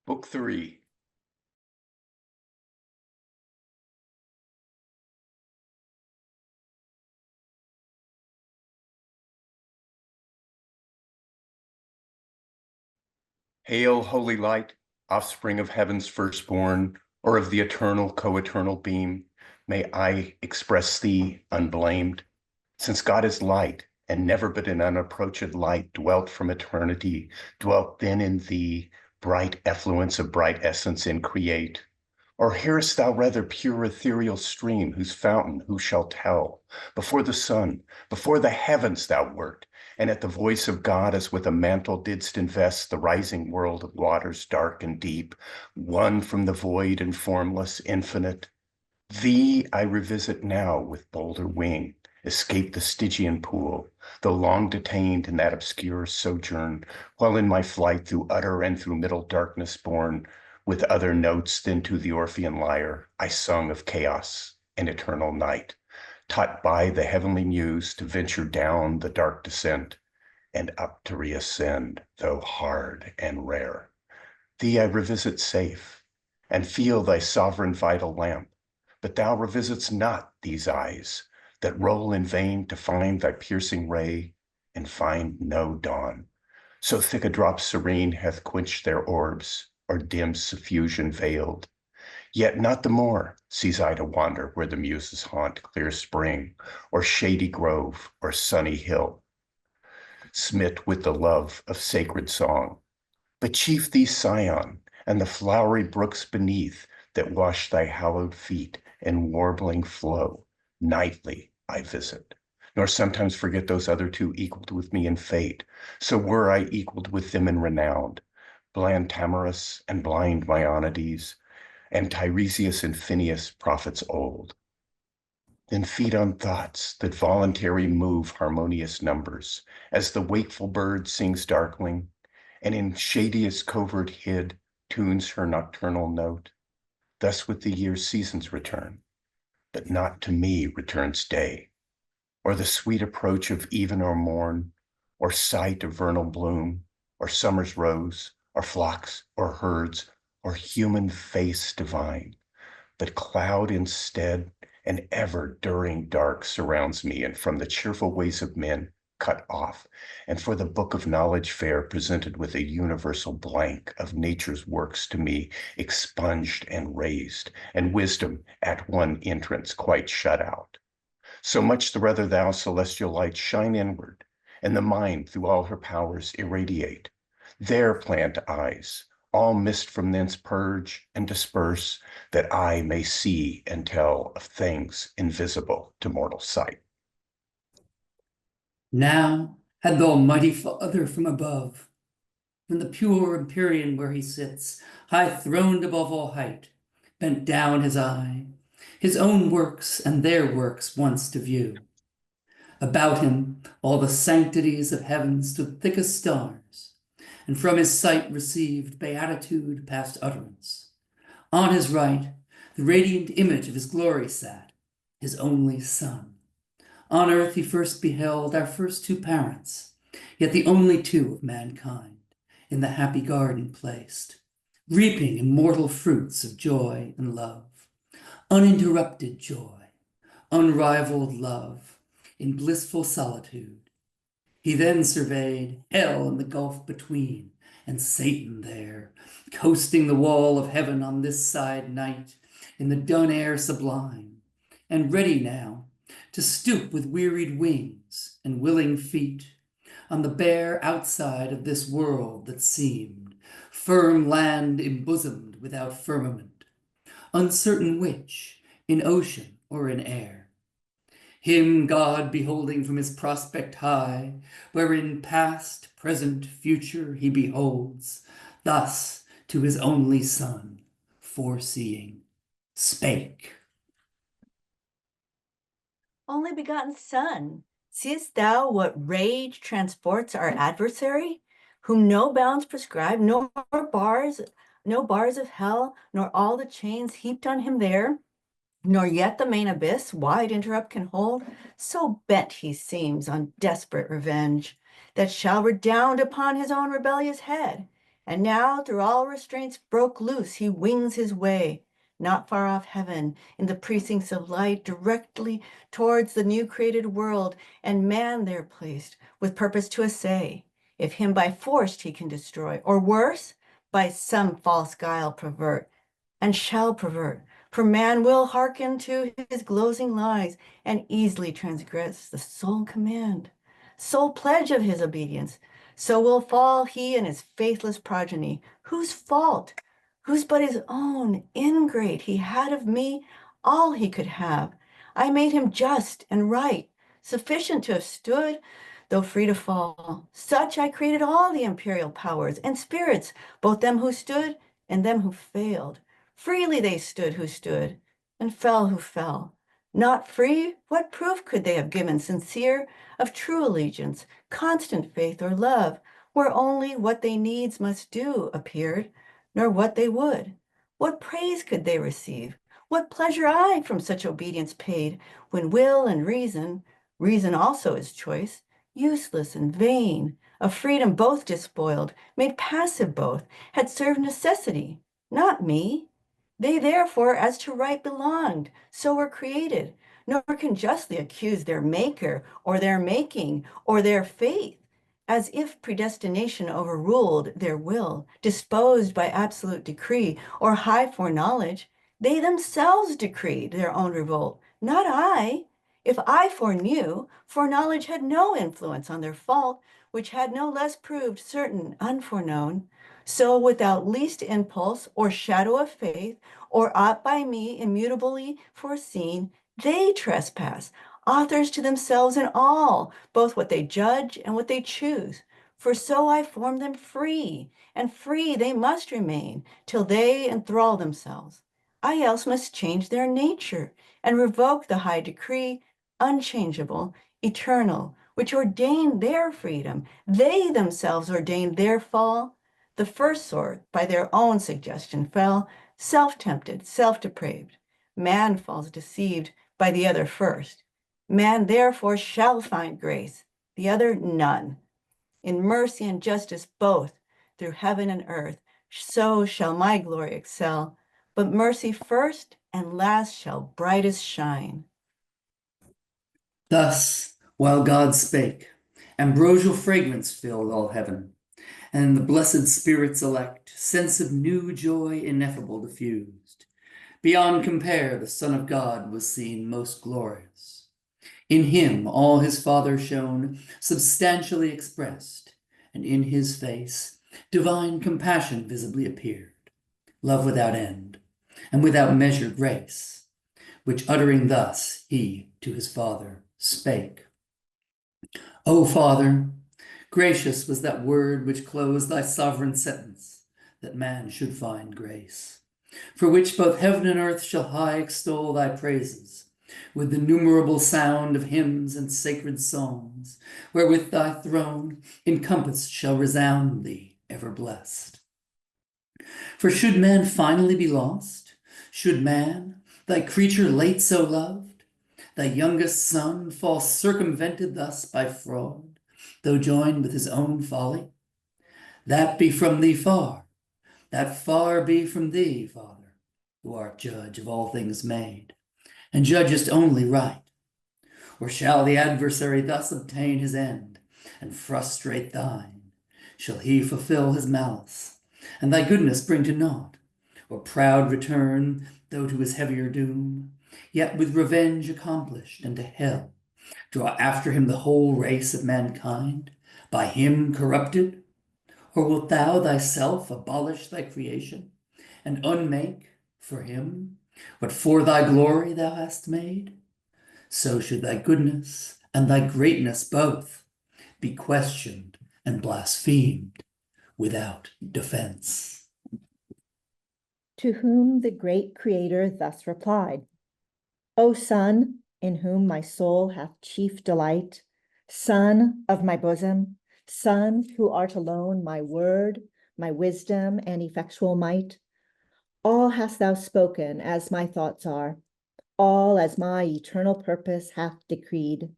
Book 3. Hail, holy light, offspring of heaven's firstborn, or of the eternal co-eternal beam, may I express thee unblamed. Since God is light, and never but in unapproached light dwelt from eternity, dwelt then in thee, bright effluence of bright essence increate. Or hearest thou rather pure ethereal stream, whose fountain who shall tell? Before the sun, before the heavens thou wert, and at the voice of God as with a mantle didst invest the rising world of waters dark and deep, one from the void and formless infinite. Thee I revisit now with bolder wing, escape the Stygian pool, though long detained in that obscure sojourn, while in my flight through utter and through middle darkness borne, with other notes than to the Orphean lyre, I sung of chaos and eternal night, taught by the heavenly muse to venture down the dark descent, and up to reascend, though hard and rare. Thee I revisit safe, and feel thy sovereign vital lamp, but thou revisit'st not these eyes, that roll in vain to find thy piercing ray, and find no dawn. So thick a drop serene hath quenched their orbs, or dim suffusion veiled. Yet not the more cease I to wander where the muses haunt clear spring, or shady grove, or sunny hill, smit with the love of sacred song. But chief thee Sion, and the flowery brooks beneath that wash thy hallowed feet in warbling flow, nightly I visit, nor sometimes forget those other two equaled with me in fate. So were I equaled with them in renown, bland Tamarus and blind Myonides, and Tiresias and Phineus, prophets old. Then feed on thoughts that voluntary move harmonious numbers, as the wakeful bird sings darkling, and in shadiest covert hid tunes her nocturnal note. Thus with the year's seasons return, but not to me returns day, or the sweet approach of even or morn, or sight of vernal bloom, or summer's rose, or flocks, or herds, or human face divine, but cloud instead, and ever during dark surrounds me, and from the cheerful ways of men cut off, and for the book of knowledge fair presented with a universal blank of nature's works to me expunged and raised, and wisdom at one entrance quite shut out. So much the rather thou, celestial light, shine inward, and the mind through all her powers irradiate. There plant eyes, all mist from thence purge and disperse, that I may see and tell of things invisible to mortal sight. Now had the Almighty Father from above, from the pure empyrean where he sits, high throned above all height, bent down his eye, his own works and their works once to view. About him all the sanctities of heaven stood thick as stars, and from his sight received beatitude past utterance. On his right, the radiant image of his glory sat, his only Son. On earth he first beheld our first two parents, yet the only two of mankind, in the happy garden placed, reaping immortal fruits of joy and love, uninterrupted joy, unrivaled love, in blissful solitude. He then surveyed hell and the gulf between, and Satan there, coasting the wall of heaven on this side night, in the dun air sublime, and ready now to stoop with wearied wings and willing feet on the bare outside of this world that seemed firm land embosomed without firmament, uncertain which, in ocean or in air. Him God beholding from his prospect high, wherein past, present, future he beholds, thus to his only Son, foreseeing, spake. Only begotten Son, seest thou what rage transports our adversary, whom no bounds prescribe, nor bars, no bars of hell, nor all the chains heaped on him there, nor yet the main abyss wide interrupt can hold? So bent he seems on desperate revenge, that shall redound upon his own rebellious head, And now through all restraints broke loose, he wings his way, not far off heaven, in the precincts of light, directly towards the new created world, and man there placed, with purpose to essay, if him by force he can destroy, or worse, by some false guile pervert, and shall pervert. For man will hearken to his glozing lies, and easily transgress the sole command, sole pledge of his obedience. So will fall he and his faithless progeny. Whose fault? Whose but his own? Ingrate, he had of me all he could have. I made him just and right, sufficient to have stood, though free to fall. Such I created all the imperial powers and spirits, both them who stood and them who failed. Freely they stood who stood, and fell who fell. Not free, what proof could they have given sincere of true allegiance, constant faith or love, where only what they needs must do appeared, nor what they would? What praise could they receive? What pleasure I from such obedience paid, when will and reason also is choice, useless and vain, of freedom both despoiled, made passive both, had served necessity, not me. They therefore as to right belonged, so were created, nor can justly accuse their maker or their making or their faith, as if predestination overruled their will, disposed by absolute decree or high foreknowledge. They themselves decreed their own revolt, not I. If I foreknew, foreknowledge had no influence on their fault, which had no less proved certain unforeknown. So without least impulse or shadow of faith, or aught by me immutably foreseen, they trespass, authors to themselves in all, both what they judge and what they choose. For so I form them free, and free they must remain, till they enthrall themselves. I else must change their nature, and revoke the high decree, unchangeable, eternal, which ordained their freedom. They themselves ordained their fall. The first sort by their own suggestion fell, self-tempted, self-depraved. Man falls deceived by the other first. Man therefore shall find grace, the other none. In mercy and justice both, through heaven and earth, so shall my glory excel. But mercy first and last shall brightest shine. Thus, while God spake, ambrosial fragrance filled all heaven, and the blessed spirits elect, sense of new joy ineffable diffused. Beyond compare, the Son of God was seen most glorious. In him all his Father shone, substantially expressed, and in his face divine compassion visibly appeared, love without end, and without measure grace, which uttering thus he to his Father spake. O Father, gracious was that word which closed thy sovereign sentence, that man should find grace, for which both heaven and earth shall high extol thy praises, with the numerable sound of hymns and sacred songs, wherewith thy throne encompassed shall resound thee, ever blessed. For should man finally be lost, should man, thy creature late so loved, thy youngest son fall circumvented thus by fraud, though joined with his own folly, that be from thee far, that far be from thee, Father, who art judge of all things made, and judgest only right. Or shall the adversary thus obtain his end, and frustrate thine? Shall he fulfill his malice, and thy goodness bring to naught? Or proud return, though to his heavier doom, yet with revenge accomplished, and to hell draw after him the whole race of mankind, by him corrupted? Or wilt thou thyself abolish thy creation, and unmake for him what for thy glory thou hast made? So should thy goodness and thy greatness both be questioned and blasphemed without defense. To whom the great Creator thus replied, O Son, in whom my soul hath chief delight, Son of my bosom, Son who art alone my word, my wisdom and effectual might, all hast thou spoken as my thoughts are, all as my eternal purpose hath decreed.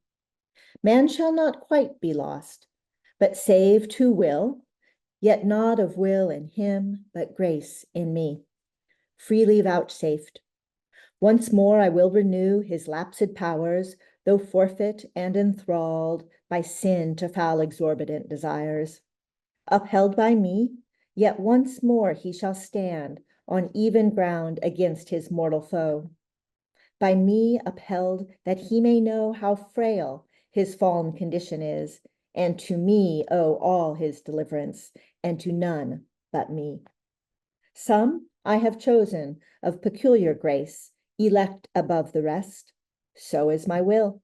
Man shall not quite be lost, but saved who will, yet not of will in him, but grace in me, freely vouchsafed. Once more I will renew his lapsed powers, though forfeit and enthralled by sin to foul exorbitant desires. Upheld by me, yet once more he shall stand on even ground against his mortal foe. By me upheld, that he may know how frail his fallen condition is, and to me owe all his deliverance, and to none but me. Some I have chosen of peculiar grace, elect above the rest. So is my will.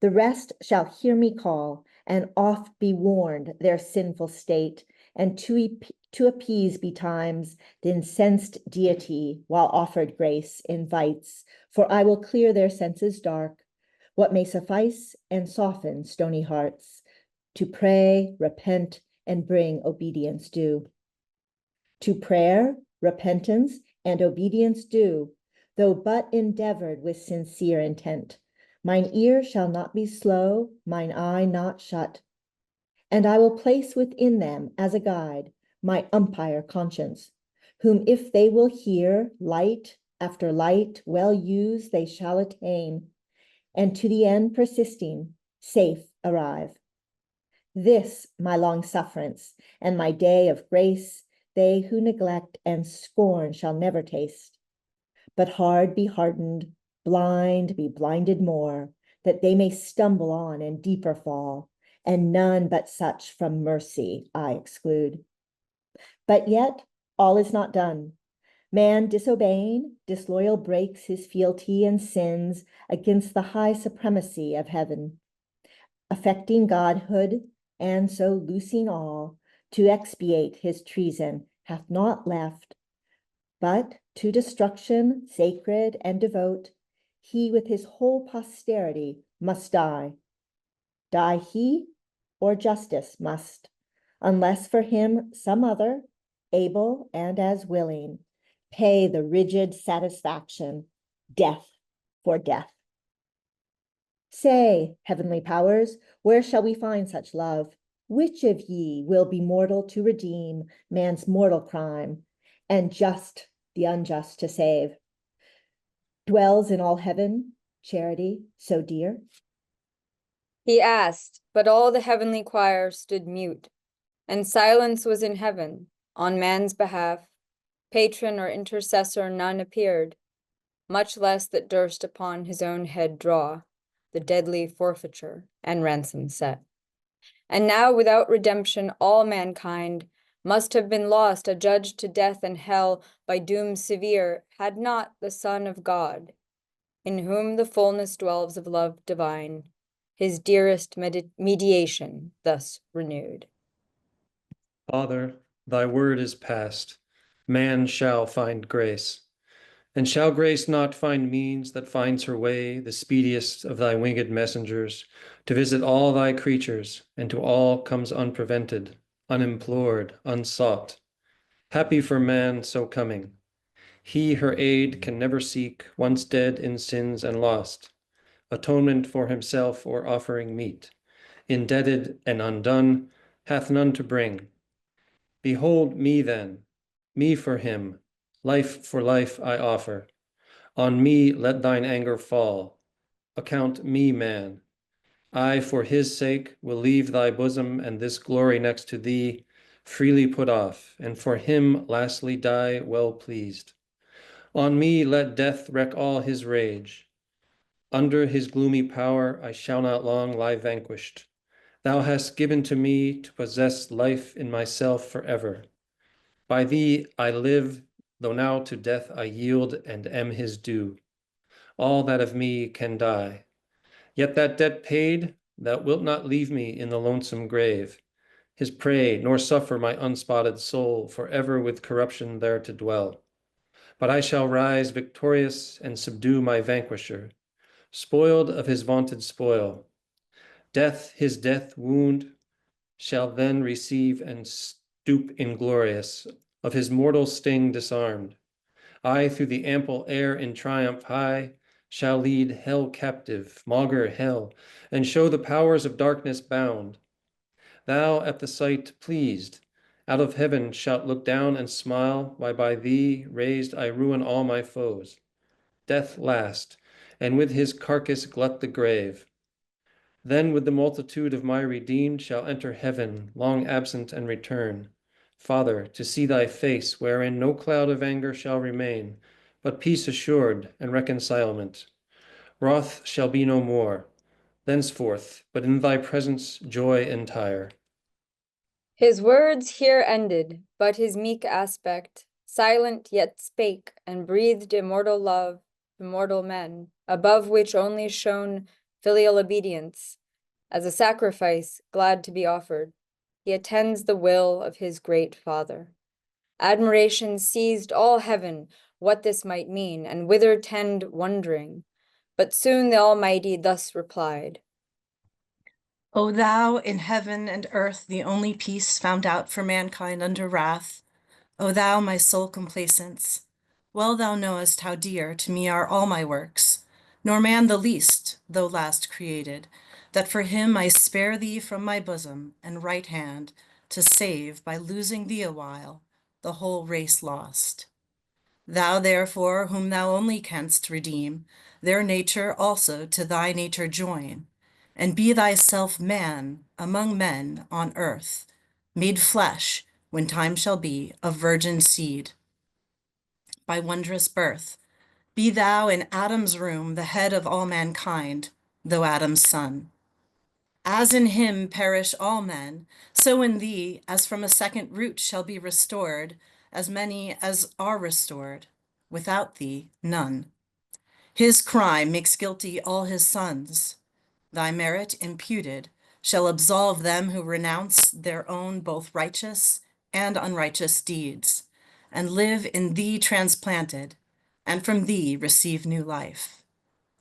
The rest shall hear me call, and oft be warned their sinful state, and to appease betimes the incensed deity, while offered grace invites, for I will clear their senses dark, what may suffice and soften stony hearts, to pray, repent, and bring obedience due. To prayer, repentance, and obedience due, though but endeavored with sincere intent. Mine ear shall not be slow, mine eye not shut. And I will place within them as a guide my umpire conscience, whom if they will hear, light after light, well used, they shall attain, and to the end persisting, safe arrive. This my long sufferance and my day of grace, they who neglect and scorn shall never taste. But hard be hardened, blind be blinded more, that they may stumble on and deeper fall, and none but such from mercy I exclude. But yet all is not done. Man disobeying, disloyal breaks his fealty and sins against the high supremacy of heaven, affecting godhood, and so loosing all, to expiate his treason hath not left, but to destruction sacred and devote, he with his whole posterity must die. Die he, or justice must, unless for him some other, able and as willing, pay the rigid satisfaction, death for death. Say, heavenly powers, where shall we find such love? Which of ye will be mortal to redeem man's mortal crime, and just the unjust to save? Dwells in all heaven charity so dear? He asked, but all the heavenly choir stood mute, and silence was in heaven. On man's behalf, patron or intercessor none appeared, much less that durst upon his own head draw the deadly forfeiture and ransom set. And now without redemption all mankind must have been lost, adjudged to death and hell by doom severe, had not the Son of God, in whom the fullness dwells of love divine, his dearest mediation thus renewed. Father, thy word is past. Man shall find grace. And shall grace not find means that finds her way, the speediest of thy winged messengers, to visit all thy creatures, and to all comes unprevented, unimplored, unsought? Happy for man so coming. He her aid can never seek, once dead in sins and lost. Atonement for himself or offering meet, indebted and undone, hath none to bring. Behold me then, me for him, life for life I offer. On me let thine anger fall. Account me man. I for his sake will leave thy bosom and this glory next to thee, freely put off, and for him lastly die well pleased. On me let death wreak all his rage. Under his gloomy power I shall not long lie vanquished. Thou hast given to me to possess life in myself forever. By thee I live, though now to death I yield and am his due. All that of me can die. Yet that debt paid, thou wilt not leave me in the lonesome grave, his prey, nor suffer my unspotted soul forever with corruption there to dwell. But I shall rise victorious and subdue my vanquisher, spoiled of his vaunted spoil. Death, his death wound, shall then receive and stoop inglorious, of his mortal sting disarmed. I through the ample air in triumph high shall lead hell captive, maugre hell, and show the powers of darkness bound. Thou at the sight pleased, Out of heaven shalt look down and smile, why by thee raised I ruin all my foes. Death last, and with his carcass glut the grave. Then with the multitude of my redeemed shall enter heaven, long absent and return. Father, to see thy face, wherein no cloud of anger shall remain, but peace assured and reconcilement. Wrath shall be no more, thenceforth, but in thy presence joy entire. His words here ended, but his meek aspect, silent yet spake, and breathed immortal love to mortal men, above which only shone filial obedience, as a sacrifice glad to be offered. He attends the will of his great Father. Admiration seized all heaven what this might mean, and whither tend wondering. But soon the Almighty thus replied, O thou in heaven and earth, the only peace found out for mankind under wrath, O thou my sole complacence, well thou knowest how dear to me are all my works, nor man the least, though last created, that for him I spare thee from my bosom and right hand, to save, by losing thee awhile, the whole race lost. Thou therefore, whom thou only canst redeem, their nature also to thy nature join, and be thyself man among men on earth, made flesh, when time shall be, of virgin seed. By wondrous birth, be thou in Adam's room the head of all mankind, though Adam's son. As in him perish all men, so in thee, as from a second root shall be restored, as many as are restored. Without thee, none. His crime makes guilty all his sons. Thy merit imputed shall absolve them who renounce their own both righteous and unrighteous deeds, and live in thee transplanted, and from thee receive new life.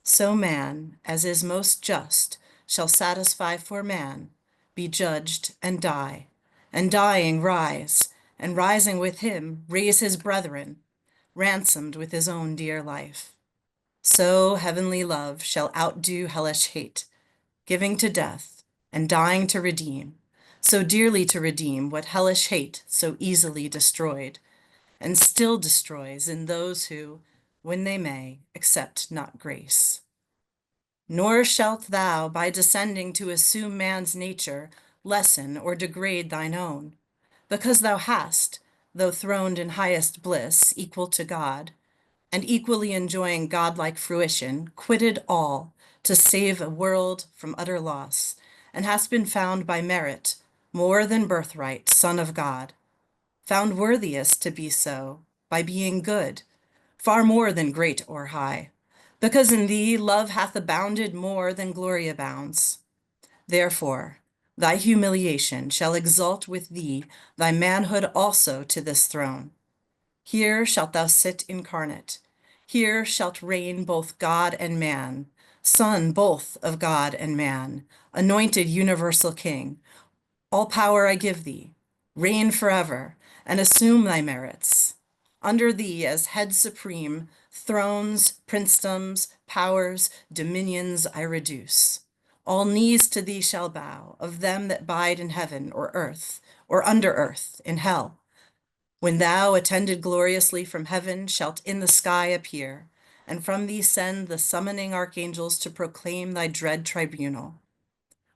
So man, as is most just, shall satisfy for man, be judged and die, and dying rise, and rising with him raise his brethren, ransomed with his own dear life. So heavenly love shall outdo hellish hate, giving to death and dying to redeem, so dearly to redeem what hellish hate so easily destroyed, and still destroys in those who, when they may, accept not grace. Nor shalt thou, by descending to assume man's nature, lessen or degrade thine own, because thou hast, though throned in highest bliss, equal to God, and equally enjoying godlike fruition, quitted all to save a world from utter loss, and hast been found by merit, more than birthright, Son of God, found worthiest to be so, by being good, far more than great or high, because in thee love hath abounded more than glory abounds. Therefore, thy humiliation shall exalt with thee thy manhood also to this throne. Here shalt thou sit incarnate. Here shalt reign both God and man, Son both of God and man, anointed universal King. All power I give thee. Reign forever, and assume thy merits. Under thee, as head supreme, thrones, princedoms, powers, dominions I reduce. All knees to thee shall bow, of them that bide in heaven or earth, or under earth, in hell. When thou, attended gloriously from heaven, shalt in the sky appear, and from thee send the summoning archangels to proclaim thy dread tribunal.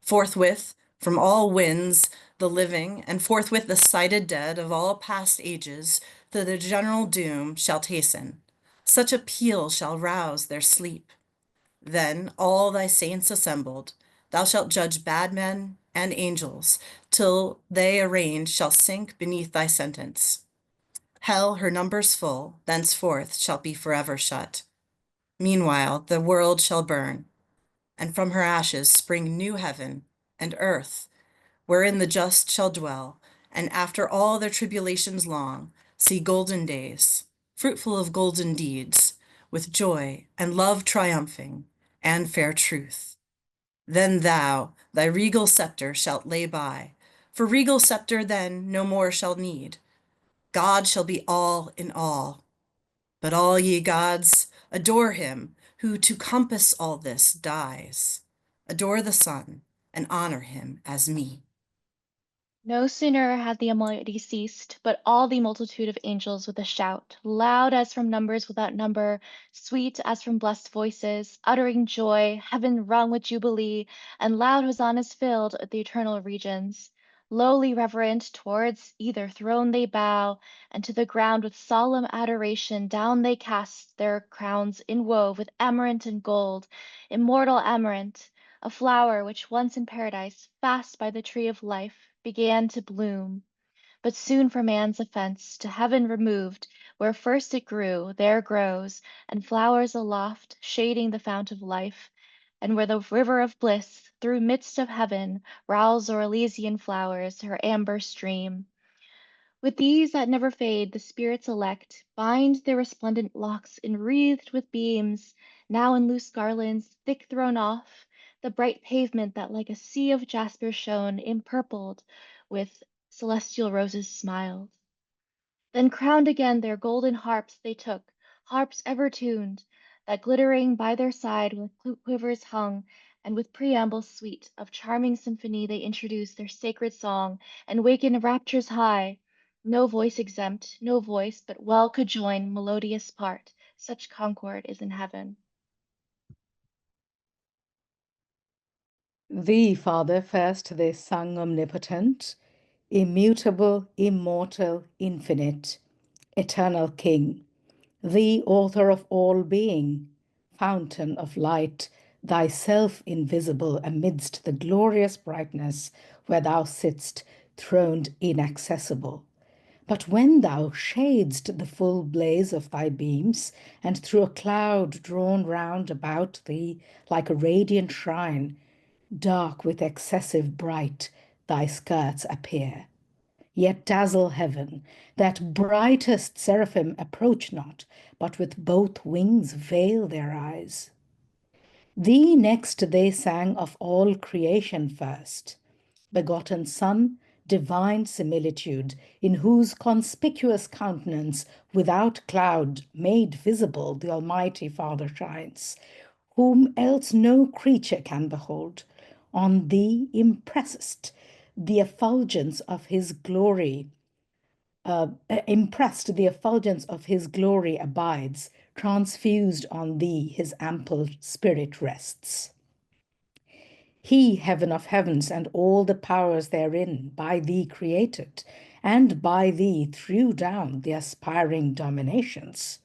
Forthwith, from all winds, the living, and forthwith the sighted dead of all past ages, to the general doom shalt hasten. Such a peal shall rouse their sleep. Then all thy saints assembled, thou shalt judge bad men and angels, till they arraigned shall sink beneath thy sentence. Hell, her numbers full, thenceforth shall be forever shut. Meanwhile the world shall burn, and from her ashes spring new heaven and earth, wherein the just shall dwell, and after all their tribulations long, see golden days, fruitful of golden deeds, with joy and love triumphing, and fair truth. Then thou thy regal scepter shalt lay by, for regal scepter then no more shall need. God shall be all in all. But all ye gods, adore him who to compass all this dies. Adore the Son and honor him as me. No sooner had the Almighty ceased, but all the multitude of angels with a shout, loud as from numbers without number, sweet as from blessed voices, uttering joy, heaven rung with jubilee, and loud hosannas filled the eternal regions. Lowly reverent towards either throne they bow, and to the ground with solemn adoration down they cast their crowns inwove with amaranth and gold, immortal amaranth, a flower which once in paradise, fast by the tree of life, began to bloom, but soon for man's offense to heaven removed, where first it grew, there grows, and flowers aloft, shading the fount of life, and where the river of bliss, through midst of heaven, rolls o'er Elysian flowers her amber stream. With these that never fade, the spirits elect bind their resplendent locks enwreathed with beams, now in loose garlands, thick thrown off, the bright pavement that like a sea of jasper shone, empurpled with celestial roses smiled. Then crowned again their golden harps they took, harps ever tuned, that glittering by their side with quivers hung, and with preamble sweet of charming symphony they introduced their sacred song, and waken raptures high. No voice exempt, no voice but well could join melodious part, such concord is in heaven. Thee, Father, first they sung omnipotent, immutable, immortal, infinite, eternal King, thee, author of all being, fountain of light, thyself invisible amidst the glorious brightness where thou sittst, throned inaccessible. But when thou shadest the full blaze of thy beams, and through a cloud drawn round about thee like a radiant shrine, dark with excessive bright, thy skirts appear, yet dazzle heaven, that brightest seraphim approach not, but with both wings veil their eyes. Thee next they sang of all creation first, begotten Son, divine similitude, in whose conspicuous countenance, without cloud, made visible, the Almighty Father shines, whom else no creature can behold. On thee impressed the effulgence of his glory, abides, transfused on thee his ample spirit rests. He, heaven of heavens, and all the powers therein, by thee created, and by thee threw down the aspiring dominations.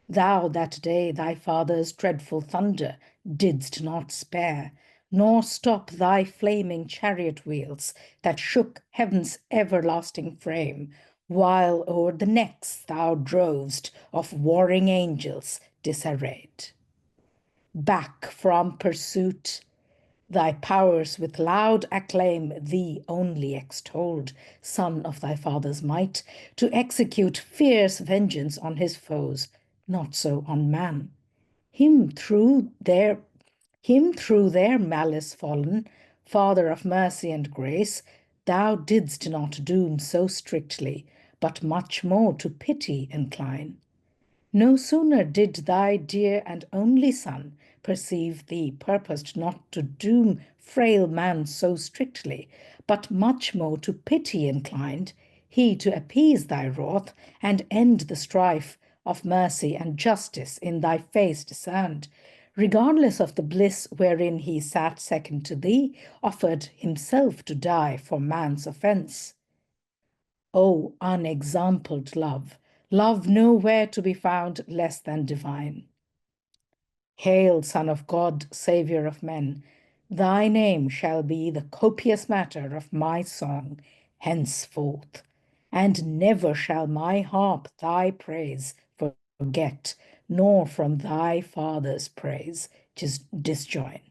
Thou that day thy father's dreadful thunder didst not spare, nor stop thy flaming chariot wheels that shook heaven's everlasting frame, while o'er the necks thou drovest of warring angels disarrayed. Back from pursuit, thy powers with loud acclaim thee only extolled, son of thy father's might, to execute fierce vengeance on his foes, not so on man. Him through their malice fallen, Father of mercy and grace, thou didst not doom so strictly, but much more to pity incline. No sooner did thy dear and only Son perceive thee purposed not to doom frail man so strictly, but much more to pity inclined, he to appease thy wrath and end the strife of mercy and justice in thy face discerned, regardless of the bliss wherein he sat second to thee, offered himself to die for man's offense. O unexampled love, love nowhere to be found less than divine. Hail, Son of God, Saviour of men, thy name shall be the copious matter of my song henceforth, and never shall my harp thy praise forget, nor from thy Father's praise disjoin.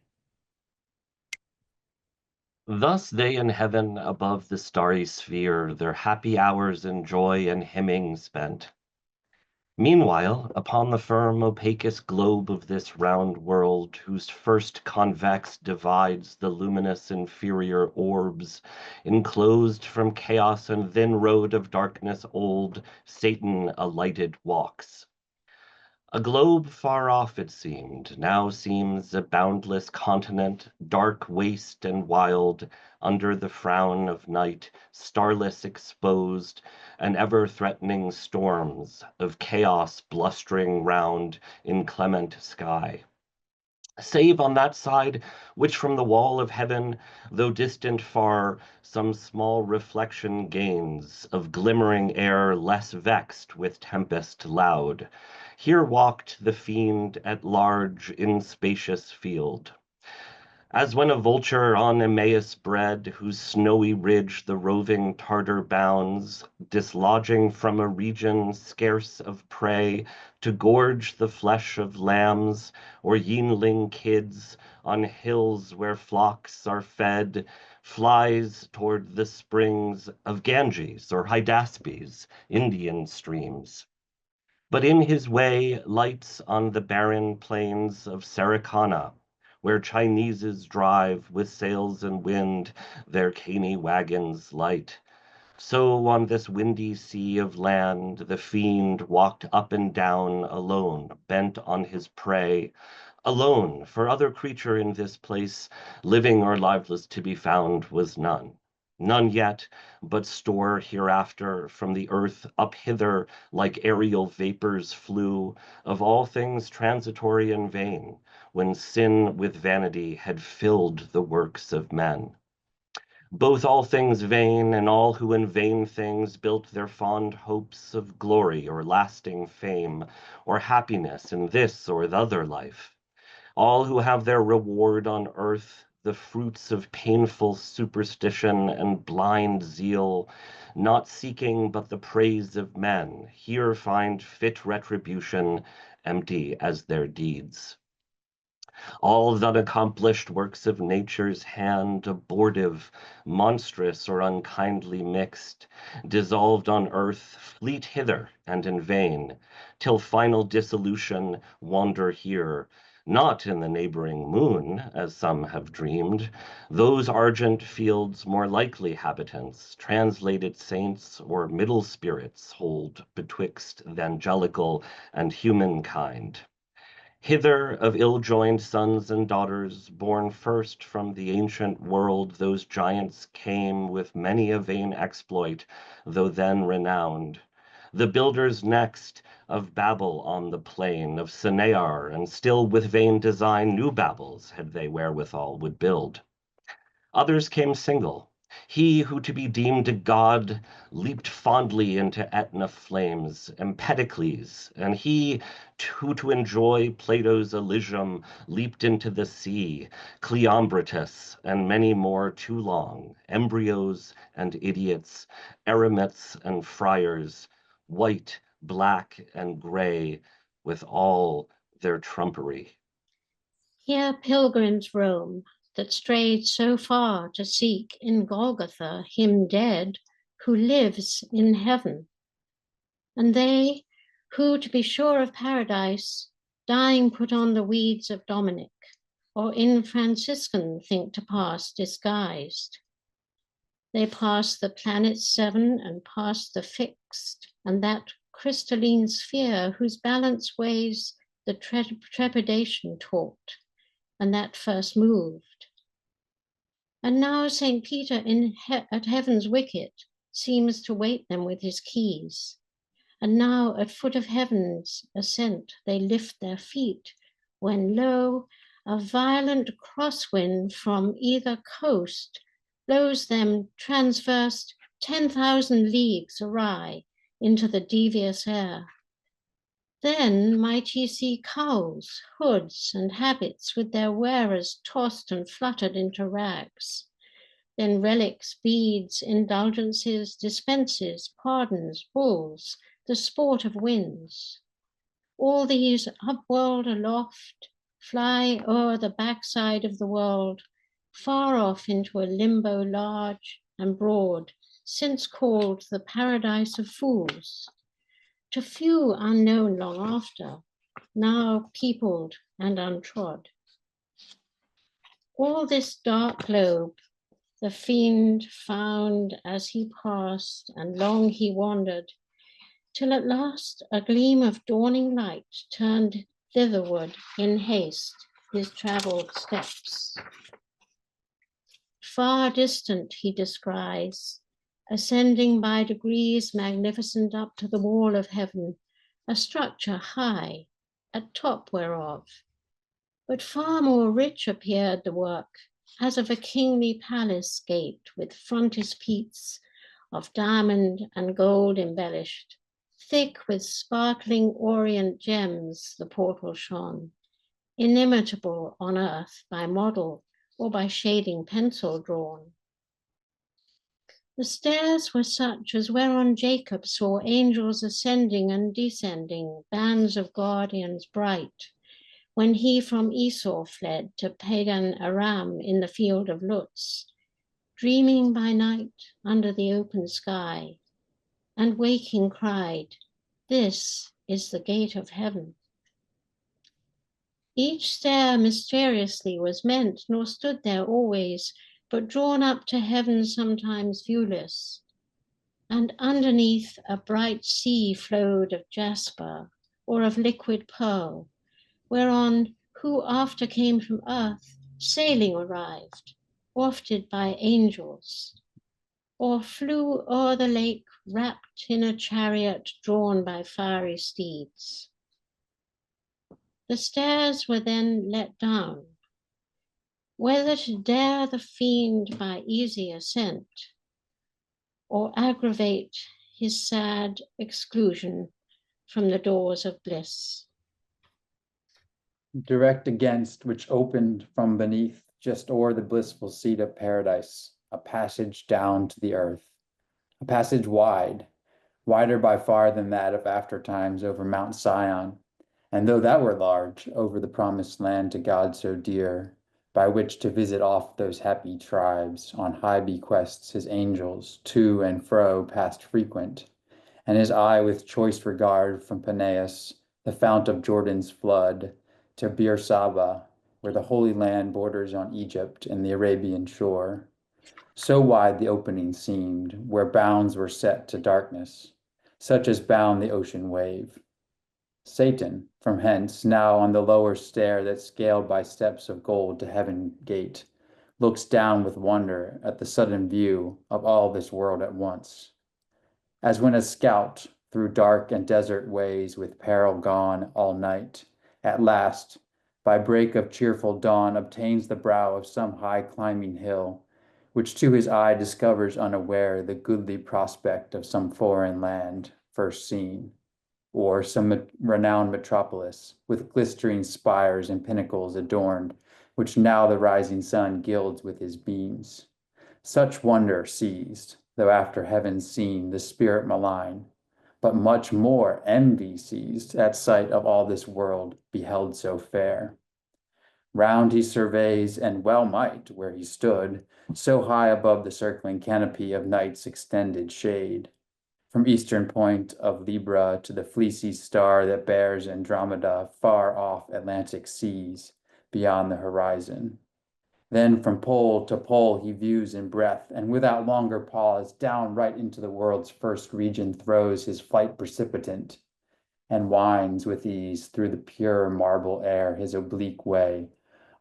Thus they in heaven above the starry sphere their happy hours in joy and hymning spent. Meanwhile, upon the firm opacous globe of this round world, whose first convex divides the luminous inferior orbs, enclosed from chaos and thin road of darkness old, Satan alighted walks. A globe far off it seemed, now seems a boundless continent, dark, waste, and wild, under the frown of night, starless exposed, and ever-threatening storms of chaos blustering round inclement sky. Save on that side, which from the wall of heaven, though distant far, some small reflection gains of glimmering air less vexed with tempest loud. Here walked the fiend at large in spacious field. As when a vulture on Emmaus bred, whose snowy ridge the roving Tartar bounds, dislodging from a region scarce of prey, to gorge the flesh of lambs, or yeanling kids, on hills where flocks are fed, flies toward the springs of Ganges or Hydaspes, Indian streams. But in his way lights on the barren plains of Sarikana, where Chineses drive with sails and wind their caney wagons light. So on this windy sea of land the fiend walked up and down alone, bent on his prey, alone, for other creature in this place, living or liveless to be found, was none. None yet, but store hereafter from the earth up hither like aerial vapors flew, of all things transitory and vain, when sin with vanity had filled the works of men. Both all things vain and all who in vain things built their fond hopes of glory or lasting fame, or happiness in this or th'other life. All who have their reward on earth, the fruits of painful superstition and blind zeal, not seeking but the praise of men, here find fit retribution, empty as their deeds. All th' unaccomplished works of nature's hand, abortive, monstrous, or unkindly mixed, dissolved on earth, fleet hither and in vain, till final dissolution wander here, not in the neighboring moon, as some have dreamed, those argent fields more likely habitants, translated saints or middle spirits hold betwixt th' angelical and human kind. Hither of ill-joined sons and daughters, born first from the ancient world, those giants came with many a vain exploit, though then renowned. The builders next of Babel on the plain, of Sennaar, and still with vain design new Babels, had they wherewithal, would build. Others came single. He who to be deemed a god leaped fondly into Etna flames, Empedocles, and he who to enjoy Plato's Elysium leaped into the sea, Cleombrotus, and many more too long, embryos and idiots, eremites and friars, white, black, and gray, with all their trumpery. Here pilgrims roam, that strayed so far to seek in Golgotha him dead who lives in heaven. And they who, to be sure of paradise, dying put on the weeds of Dominic, or in Franciscan think to pass disguised. They pass the planets 7 and pass the fixed, and that crystalline sphere whose balance weighs the trepidation taught, and that first moved. And now St. Peter at heaven's wicket seems to wait them with his keys. And now at foot of heaven's ascent they lift their feet, when lo, a violent crosswind from either coast blows them transversed 10,000 leagues awry into the devious air. Then might ye see cowls, hoods, and habits with their wearers tossed and fluttered into rags. Then relics, beads, indulgences, dispenses, pardons, bulls, the sport of winds. All these upward aloft, fly o'er the backside of the world, far off into a limbo large and broad, since called the paradise of fools. To few unknown long after, now peopled and untrod. All this dark globe the fiend found as he passed, and long he wandered, till at last a gleam of dawning light turned thitherward in haste his travelled steps. Far distant he descries, ascending by degrees magnificent up to the wall of heaven, a structure high, at top whereof. But far more rich appeared the work, as of a kingly palace gate with frontispieces of diamond and gold embellished. Thick with sparkling orient gems the portal shone, inimitable on earth by model or by shading pencil drawn. The stairs were such as whereon Jacob saw angels ascending and descending, bands of guardians bright, when he from Esau fled to pagan Aram in the field of Luz, dreaming by night under the open sky, and waking cried, "This is the gate of heaven." Each stair mysteriously was meant, nor stood there always, but drawn up to heaven sometimes viewless. And underneath a bright sea flowed of jasper, or of liquid pearl, whereon who after came from earth, sailing arrived, wafted by angels, or flew o'er the lake wrapped in a chariot drawn by fiery steeds. The stairs were then let down, whether to dare the fiend by easy ascent, or aggravate his sad exclusion from the doors of bliss. Direct against which opened from beneath, just o'er the blissful seat of paradise, a passage down to the earth, a passage wide, wider by far than that of after times over Mount Sion, and though that were large, over the promised land to God so dear, by which to visit oft those happy tribes, on high bequests his angels, to and fro past frequent, and his eye with choice regard from Peneus, the fount of Jordan's flood, to Beersaba, where the Holy Land borders on Egypt and the Arabian shore. So wide the opening seemed, where bounds were set to darkness, such as bound the ocean wave. Satan, from hence, now on the lower stair that scaled by steps of gold to heaven gate, looks down with wonder at the sudden view of all this world at once. As when a scout through dark and desert ways with peril gone all night, at last, by break of cheerful dawn, obtains the brow of some high climbing hill, which to his eye discovers unaware the goodly prospect of some foreign land first seen, or some renowned metropolis with glistering spires and pinnacles adorned, which now the rising sun gilds with his beams. Such wonder seized, though after heaven's seen the spirit malign, but much more envy seized at sight of all this world beheld so fair. Round he surveys, and well might, where he stood, so high above the circling canopy of night's extended shade, from eastern point of Libra to the fleecy star that bears Andromeda far off Atlantic seas beyond the horizon. Then from pole to pole he views in breath, and without longer pause, down right into the world's first region throws his flight precipitant, and winds with ease through the pure marble air his oblique way,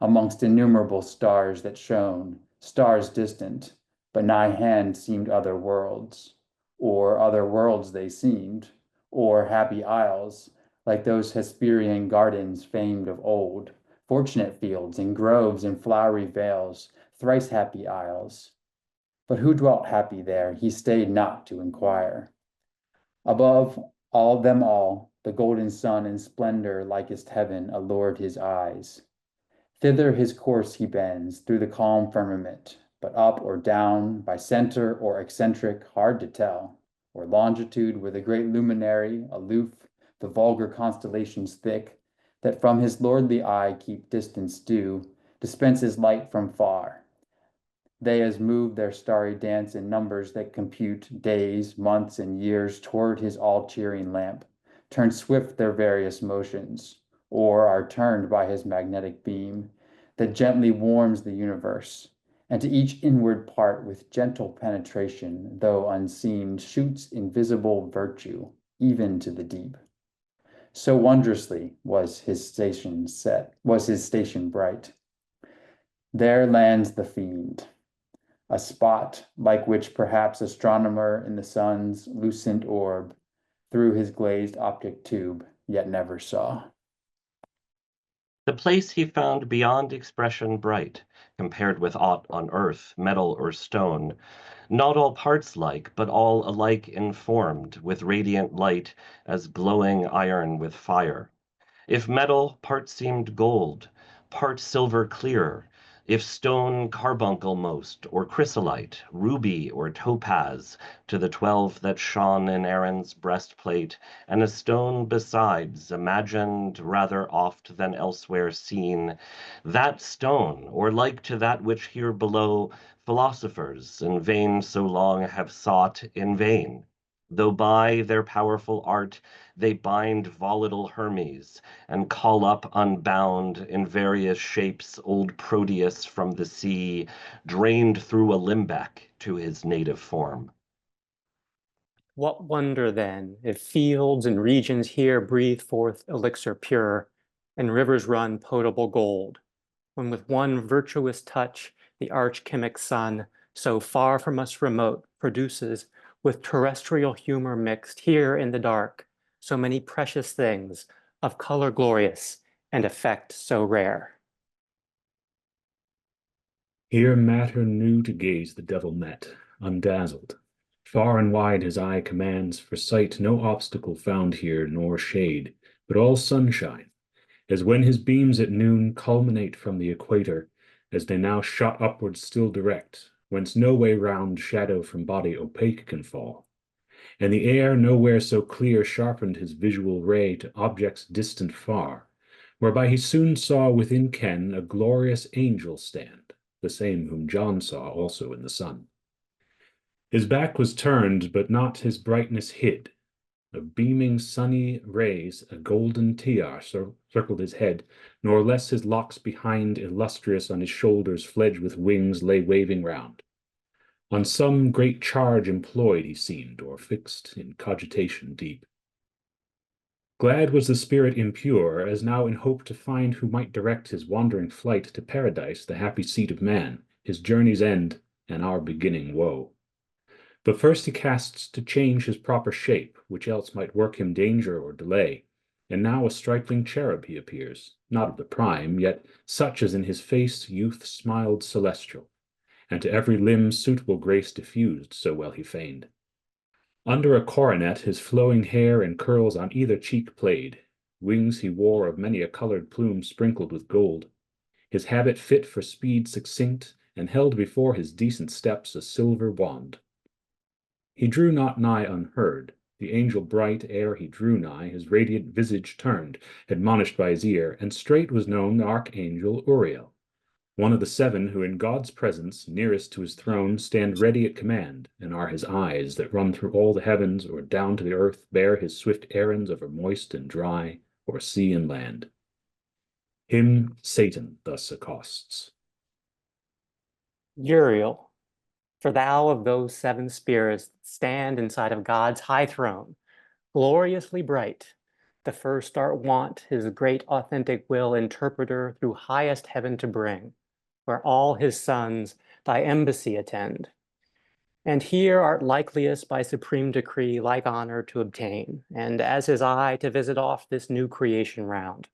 amongst innumerable stars that shone, stars distant, but nigh hand seemed other worlds, or other worlds they seemed, or happy isles, like those Hesperian gardens famed of old, fortunate fields and groves and flowery vales, thrice happy isles. But who dwelt happy there, he stayed not to inquire. Above all them all, the golden sun in splendor likest heaven allured his eyes. Thither his course he bends through the calm firmament, but up or down, by center or eccentric, hard to tell, or longitude where the great luminary, aloof, the vulgar constellations thick, that from his lordly eye keep distance due, dispenses light from far. They as move their starry dance in numbers that compute days, months, and years toward his all-cheering lamp, turn swift their various motions, or are turned by his magnetic beam, that gently warms the universe, and to each inward part with gentle penetration, though unseen, shoots invisible virtue, even to the deep. So wondrously was his station bright. There lands the fiend, a spot like which perhaps astronomer in the sun's lucent orb through his glazed optic tube yet never saw. The place he found beyond expression bright, compared with aught on earth, metal or stone, not all parts like, but all alike informed, with radiant light, as glowing iron with fire. If metal, part seemed gold, part silver clear, if stone, carbuncle most, or chrysolite, ruby or topaz, to the 12 that shone in Aaron's breastplate, and a stone besides, imagined rather oft than elsewhere seen, that stone, or like to that which here below philosophers in vain so long have sought in vain, though by their powerful art they bind volatile Hermes, and call up unbound in various shapes old Proteus from the sea, drained through a limbeck to his native form. What wonder then, if fields and regions here breathe forth elixir pure, and rivers run potable gold, when with one virtuous touch the arch-chemic sun, so far from us remote, produces, with terrestrial humor mixed here in the dark, so many precious things, of color glorious and effect so rare. Here matter new to gaze the devil met, undazzled. Far and wide his eye commands, for sight no obstacle found here, nor shade, but all sunshine, as when his beams at noon culminate from the equator, as they now shot upwards still direct, whence no way round shadow from body opaque can fall. And the air nowhere so clear sharpened his visual ray to objects distant far, whereby he soon saw within ken a glorious angel stand, the same whom John saw also in the sun. His back was turned, but not his brightness hid. Of beaming sunny rays a golden tiara circled his head, nor less his locks behind, illustrious on his shoulders, fledged with wings, lay waving round. On some great charge employed he seemed, or fixed in cogitation deep. Glad was the spirit impure, as now in hope to find who might direct his wandering flight to paradise, the happy seat of man, his journey's end, and our beginning woe. But first he casts to change his proper shape, which else might work him danger or delay. And now a stripling cherub he appears, not of the prime, yet such as in his face youth smiled celestial, and to every limb suitable grace diffused, so well he feigned. Under a coronet his flowing hair and curls on either cheek played. Wings he wore of many a colored plume sprinkled with gold. His habit fit for speed succinct, and held before his decent steps a silver wand. He drew not nigh unheard. The angel bright, ere he drew nigh, his radiant visage turned, admonished by his ear, and straight was known the archangel Uriel, one of the 7 who in God's presence, nearest to his throne, stand ready at command, and are his eyes that run through all the heavens, or down to the earth bear his swift errands over moist and dry, or sea and land. Him Satan thus accosts. Uriel, for thou of those 7 spirits that stand inside of God's high throne, gloriously bright, the first art wont his great authentic will interpreter through highest heaven to bring, where all his sons thy embassy attend. And here art likeliest by supreme decree like honor to obtain, and as his eye to visit oft this new creation round.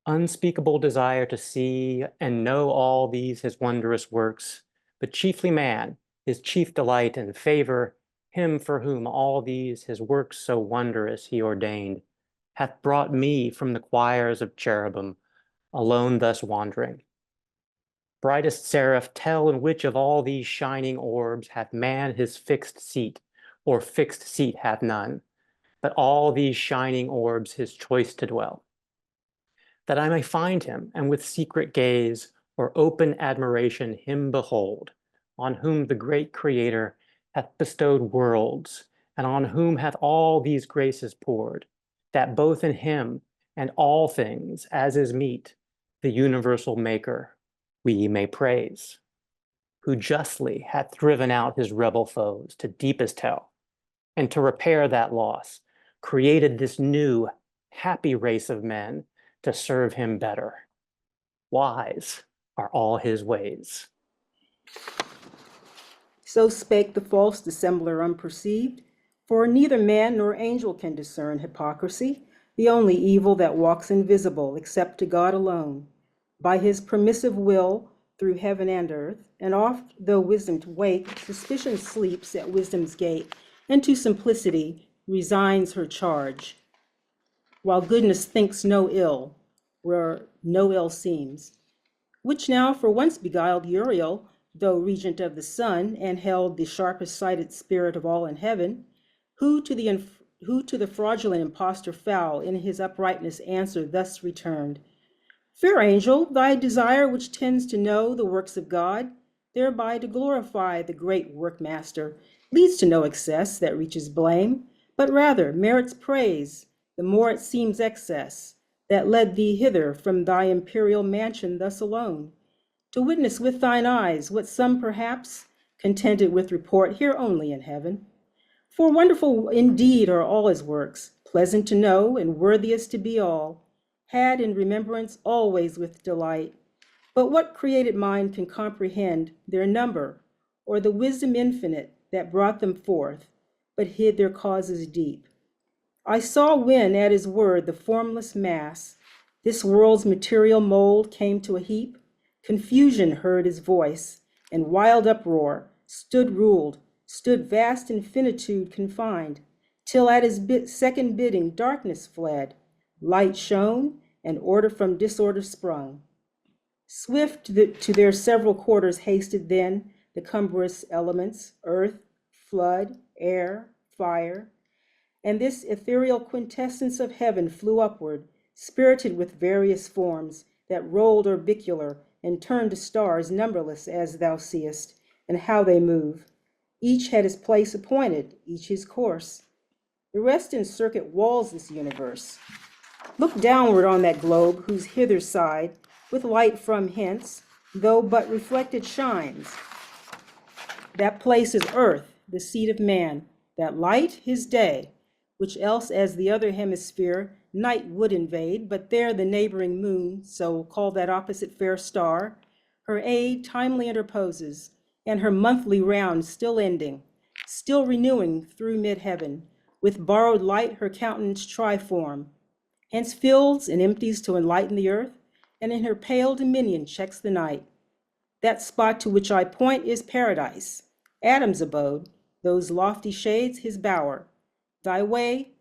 Unspeakable desire to see and know all these his wondrous works, but chiefly man, his chief delight and favor, him for whom all these his works so wondrous he ordained, hath brought me from the choirs of cherubim, alone thus wandering. Brightest seraph, tell in which of all these shining orbs hath man his fixed seat, or fixed seat hath none, but all these shining orbs his choice to dwell. That I may find him, and with secret gaze, or open admiration him behold, on whom the great Creator hath bestowed worlds, and on whom hath all these graces poured, that both in him and all things, as is meet, the universal Maker, we may praise, who justly hath driven out his rebel foes to deepest hell, and to repair that loss, created this new, happy race of men to serve him better. Wise are all his ways. So spake the false dissembler unperceived, for neither man nor angel can discern hypocrisy, the only evil that walks invisible except to God alone. By his permissive will, through heaven and earth, and oft though wisdom wake, suspicion sleeps at wisdom's gate, and to simplicity resigns her charge, while goodness thinks no ill, where no ill seems. Which now for once beguiled Uriel, though regent of the sun, and held the sharpest sighted spirit of all in heaven, who to the fraudulent impostor foul in his uprightness answer thus returned: Fair angel, thy desire which tends to know the works of God, thereby to glorify the great workmaster, leads to no excess that reaches blame, but rather merits praise, the more it seems excess, that led thee hither from thy imperial mansion thus alone, to witness with thine eyes what some perhaps, contented with report, hear only in heaven. For wonderful indeed are all his works, pleasant to know and worthiest to be all, had in remembrance always with delight. But what created mind can comprehend their number, or the wisdom infinite that brought them forth, but hid their causes deep? I saw when at his word the formless mass, this world's material mold, came to a heap, confusion heard his voice, and wild uproar stood vast infinitude confined, till at his second bidding darkness fled, light shone, and order from disorder sprung. Swift to their several quarters hasted then the cumbrous elements, earth, flood, air, fire, and this ethereal quintessence of heaven flew upward, spirited with various forms, that rolled orbicular and turned to stars numberless as thou seest, and how they move. Each had his place appointed, each his course. The rest in circuit walls this universe. Look downward on that globe whose hither side, with light from hence, though but reflected shines. That place is earth, the seat of man, that light his day, which else as the other hemisphere night would invade, but there the neighboring moon, so called that opposite fair star, her aid timely interposes, and her monthly round still ending, still renewing through mid-heaven, with borrowed light her countenance triform, hence fills and empties to enlighten the earth, and in her pale dominion checks the night. That spot to which I point is paradise, Adam's abode, those lofty shades his bower. Thy way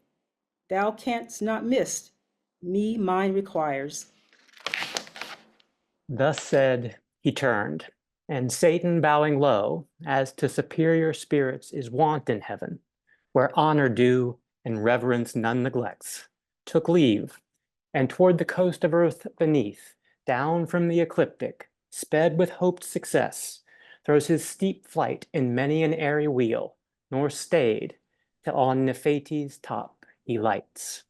thou canst not miss, me mine requires. Thus said, he turned, and Satan bowing low, as to superior spirits is wont in heaven, where honor due and reverence none neglects, took leave, and toward the coast of earth beneath, down from the ecliptic, sped with hoped success, throws his steep flight in many an airy wheel, nor stayed till on Nephates' top he lights.